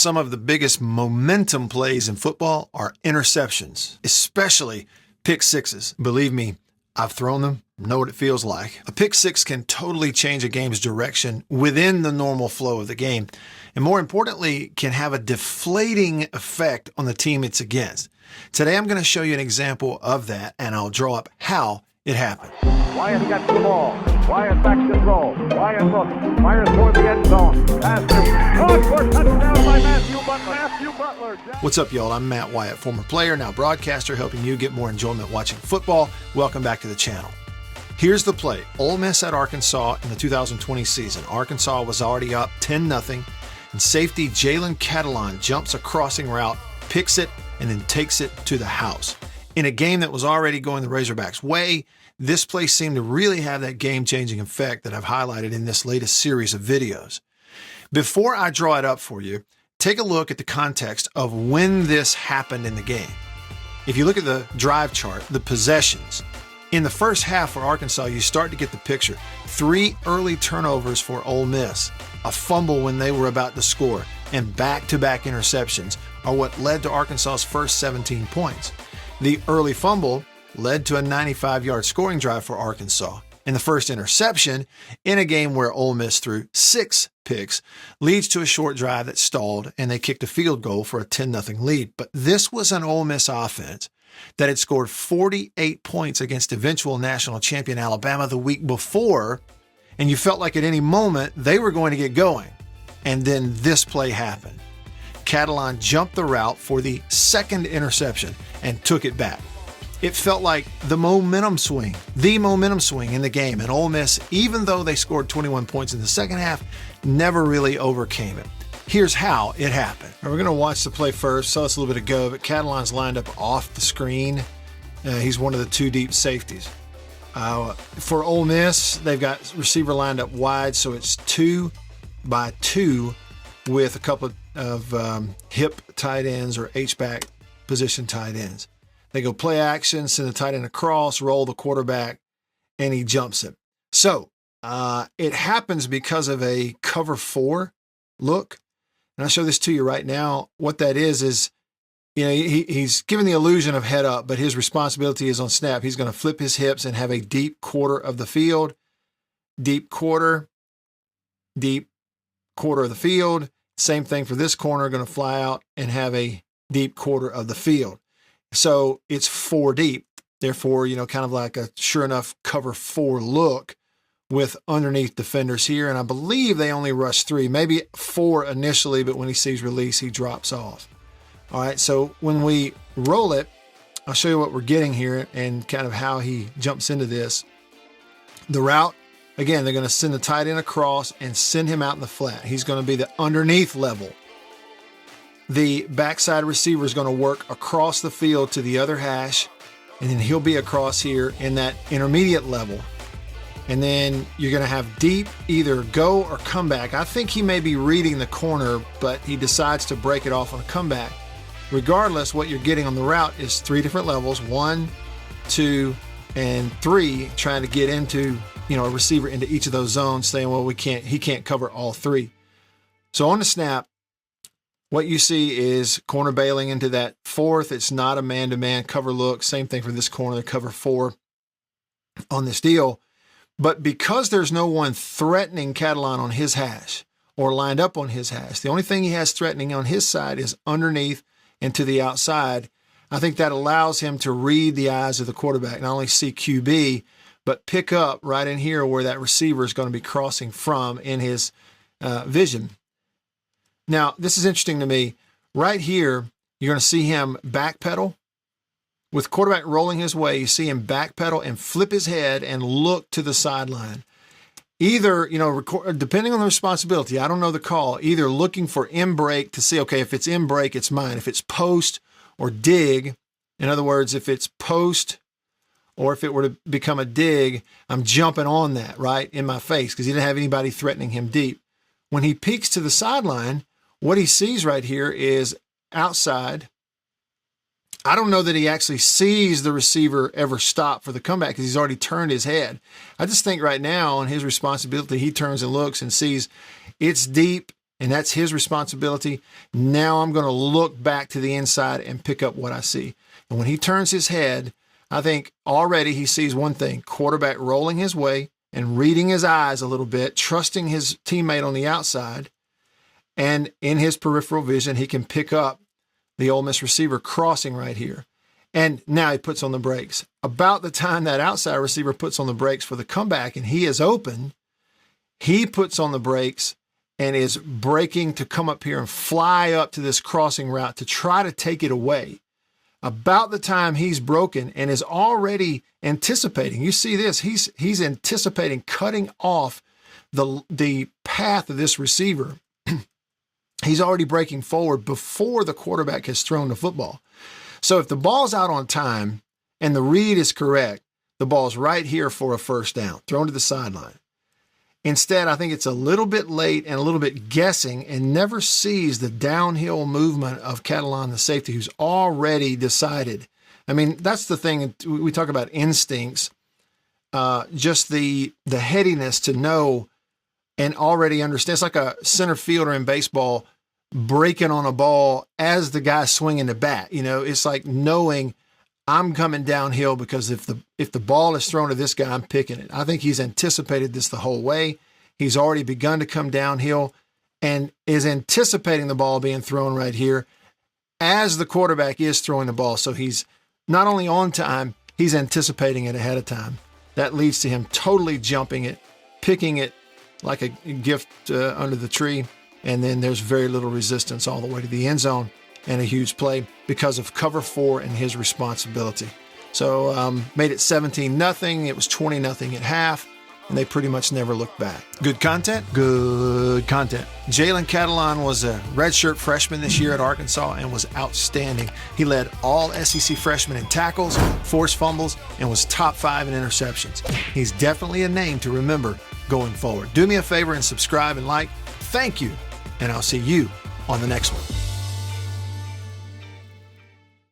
some of the biggest momentum plays in football are interceptions, especially pick-6s. Believe me, I've thrown them, know what it feels like. A pick-6 can totally change a game's direction within the normal flow of the game, and more importantly, can have a deflating effect on the team it's against. Today, I'm going to show you an example of that, and I'll draw up how it happened. Wyatt gets the ball. Wyatt backs to throw. Wyatt looks. Fires toward the end zone. Pass to caught for touchdown by Matthew Butler. What's up, y'all? I'm Matt Wyatt, former player, now broadcaster, helping you get more enjoyment watching football. Welcome back to the channel. Here's the play. Ole Miss at Arkansas in the 2020 season. Arkansas was already up 10-0, and safety Jalen Catalon jumps a crossing route, picks it, and then takes it to the house. In a game that was already going the Razorbacks' way, this play seemed to really have that game-changing effect that I've highlighted in this latest series of videos. Before I draw it up for you, take a look at the context of when this happened in the game. If you look at the drive chart, the possessions, in the first half for Arkansas, you start to get the picture. 3 early turnovers for Ole Miss, a fumble when they were about to score, and back-to-back interceptions are what led to Arkansas's first 17 points. The early fumble led to a 95-yard scoring drive for Arkansas. And the first interception in a game where Ole Miss threw 6 picks leads to a short drive that stalled, and they kicked a field goal for a 10-0 lead. But this was an Ole Miss offense that had scored 48 points against eventual national champion Alabama the week before, and you felt like at any moment they were going to get going. And then this play happened. Catalon jumped the route for the second interception and took it back. It felt like the momentum swing in the game. And Ole Miss, even though they scored 21 points in the second half, never really overcame it. Here's how it happened. We're going to watch the play first. Saw this a little bit ago, but Catalon's lined up off the screen. He's one of the 2 deep safeties. For Ole Miss, they've got receiver lined up wide, so it's 2 by 2 with a couple of hip tight ends or H-back position tight ends. They go play action, send the tight end across, roll the quarterback, and he jumps it. So it happens because of a cover 4 look. And I'll show this to you right now. What that is, you know, he's given the illusion of head up, but his responsibility is on snap. He's going to flip his hips and have a deep quarter of the field, deep quarter of the field. Same thing for this corner, going to fly out and have a deep quarter of the field. So it's 4 deep. Therefore, you know, kind of like a sure enough cover 4 look with underneath defenders here. And I believe they only rush 3, maybe 4 initially, but when he sees release, he drops off. All right, so when we roll it, I'll show you what we're getting here and kind of how he jumps into this. The route, again, they're going to send the tight end across and send him out in the flat. He's going to be the underneath level. The backside receiver is going to work across the field to the other hash, and then he'll be across here in that intermediate level. And then you're going to have deep either go or comeback. I think he may be reading the corner, but he decides to break it off on a comeback. Regardless, what you're getting on the route is 3 different levels, 1, 2, and 3, trying to get into, you know, a receiver into each of those zones, saying, well, he can't cover all 3. So on the snap, what you see is corner bailing into that 4th. It's not a man-to-man cover look. Same thing for this corner, cover 4 on this deal. But because there's no one threatening Catalon on his hash or lined up on his hash, the only thing he has threatening on his side is underneath and to the outside. I think that allows him to read the eyes of the quarterback, not only see QB, but pick up right in here where that receiver is going to be crossing from in his vision. Now, this is interesting to me. Right here, you're going to see him backpedal. With quarterback rolling his way, you see him backpedal and flip his head and look to the sideline. Either, you know, depending on the responsibility, I don't know the call, either looking for in break to see, okay, if it's in break, it's mine. If it's post or dig, in other words, if it's post or if it were to become a dig, I'm jumping on that, right, in my face because he didn't have anybody threatening him deep. When he peeks to the sideline, what he sees right here is outside. I don't know that he actually sees the receiver ever stop for the comeback because he's already turned his head. I just think right now on his responsibility, he turns and looks and sees it's deep and that's his responsibility. Now I'm going to look back to the inside and pick up what I see. And when he turns his head, I think already he sees one thing, quarterback rolling his way and reading his eyes a little bit, trusting his teammate on the outside. And in his peripheral vision, he can pick up the Ole Miss receiver crossing right here. And now he puts on the brakes. About the time that outside receiver puts on the brakes for the comeback and he is open, he puts on the brakes and is braking to come up here and fly up to this crossing route to try to take it away. About the time he's broken and is already anticipating, you see this, he's anticipating cutting off the path of this receiver. He's already breaking forward before the quarterback has thrown the football. So if the ball's out on time and the read is correct, the ball's right here for a first down, thrown to the sideline. Instead, I think it's a little bit late and a little bit guessing and never sees the downhill movement of Catalon, the safety, who's already decided. I mean, that's the thing. We talk about instincts, just the headiness to know and already understand. It's like a center fielder in baseball breaking on a ball as the guy's swinging the bat. You know, it's like knowing I'm coming downhill because if the ball is thrown to this guy, I'm picking it. I think he's anticipated this the whole way. He's already begun to come downhill and is anticipating the ball being thrown right here as the quarterback is throwing the ball. So he's not only on time, he's anticipating it ahead of time. That leads to him totally jumping it, picking it like a gift under the tree. And then there's very little resistance all the way to the end zone and a huge play because of cover 4 and his responsibility. So made it 17-0. It was 20-0 at half, and they pretty much never looked back. Good content? Good content. Jalen Catalon was a redshirt freshman this year at Arkansas and was outstanding. He led all SEC freshmen in tackles, forced fumbles, and was top 5 in interceptions. He's definitely a name to remember going forward. Do me a favor and subscribe and like. Thank you, and I'll see you on the next one.